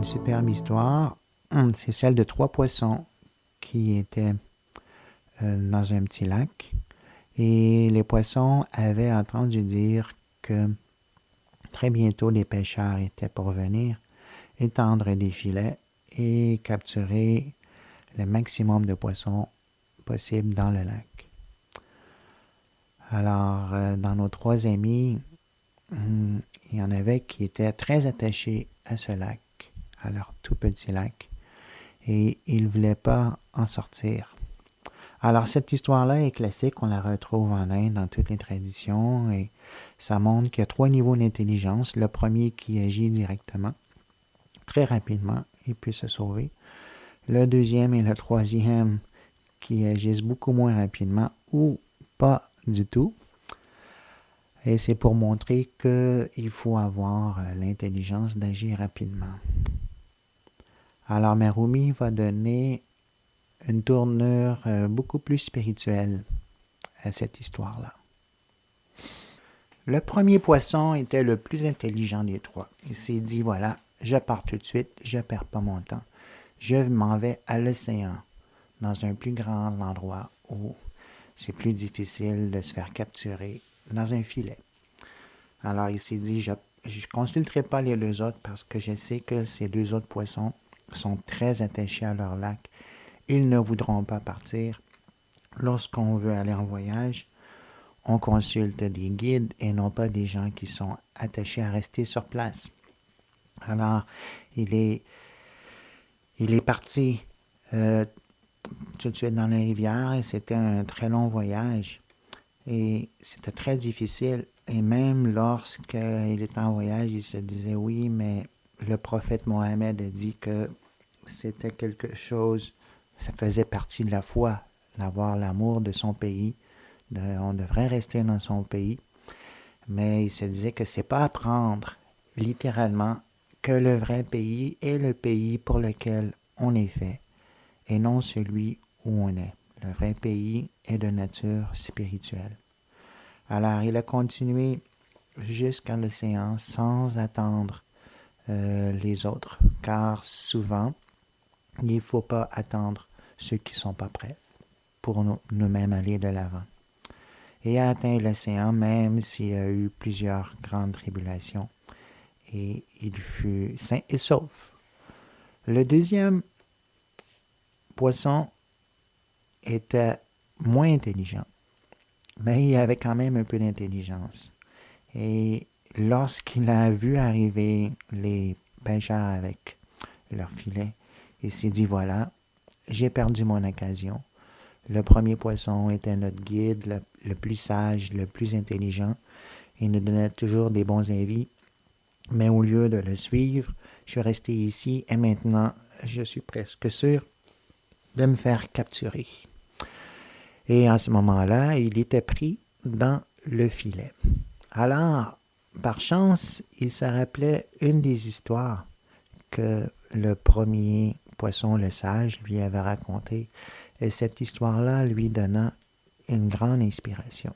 une superbe histoire. C'est celle de 3 poissons qui étaient dans un petit lac. Et les poissons avaient entendu dire que très bientôt les pêcheurs étaient pour venir étendre des filets et capturer le maximum de poissons possible dans le lac. Alors, dans nos 3 amis, il y en avait qui étaient très attachés à ce lac, à leur tout petit lac, et ils ne voulaient pas en sortir. Alors, cette histoire-là est classique, on la retrouve en Inde dans toutes les traditions, et ça montre qu'il y a 3 niveaux d'intelligence. Le premier qui agit directement, très rapidement, et peut se sauver. Le deuxième et le troisième qui agissent beaucoup moins rapidement ou pas du tout. Et c'est pour montrer qu'il faut avoir l'intelligence d'agir rapidement. Alors Merumi va donner une tournure beaucoup plus spirituelle à cette histoire-là. Le premier poisson était le plus intelligent des 3. Il s'est dit, voilà, je pars tout de suite, je ne perds pas mon temps. Je m'en vais à l'océan, dans un plus grand endroit où c'est plus difficile de se faire capturer dans un filet. Alors il s'est dit, je ne consulterai pas les 2 autres parce que je sais que ces 2 autres poissons sont très attachés à leur lac. Ils ne voudront pas partir. Lorsqu'on veut aller en voyage, on consulte des guides et non pas des gens qui sont attachés à rester sur place. Alors, il est parti tout de suite dans la rivière et c'était un très long voyage. Et c'était très difficile. Et même lorsqu'il était en voyage, il se disait oui, mais le prophète Mohammed a dit que c'était quelque chose, ça faisait partie de la foi, d'avoir l'amour de son pays. On devrait rester dans son pays. Mais il se disait que c'est pas apprendre littéralement que le vrai pays est le pays pour lequel on est fait et non celui où on est. Le vrai pays est de nature spirituelle. Alors, il a continué jusqu'à l'océan sans attendre les autres, car souvent, il ne faut pas attendre ceux qui ne sont pas prêts pour nous-mêmes aller de l'avant. Et il a atteint l'océan, même s'il y a eu plusieurs grandes tribulations, et il fut sain et sauf. Le deuxième poisson était moins intelligent, mais il avait quand même un peu d'intelligence. Et lorsqu'il a vu arriver les pêcheurs avec leur filet, il s'est dit, voilà, j'ai perdu mon occasion. Le premier poisson était notre guide, le plus sage, le plus intelligent. Il nous donnait toujours des bons avis. Mais au lieu de le suivre, je suis resté ici et maintenant, je suis presque sûr de me faire capturer. Et en ce moment-là, il était pris dans le filet. Alors, par chance, il se rappelait une des histoires que le premier poisson, le sage, lui avait racontées. Et cette histoire-là lui donna une grande inspiration.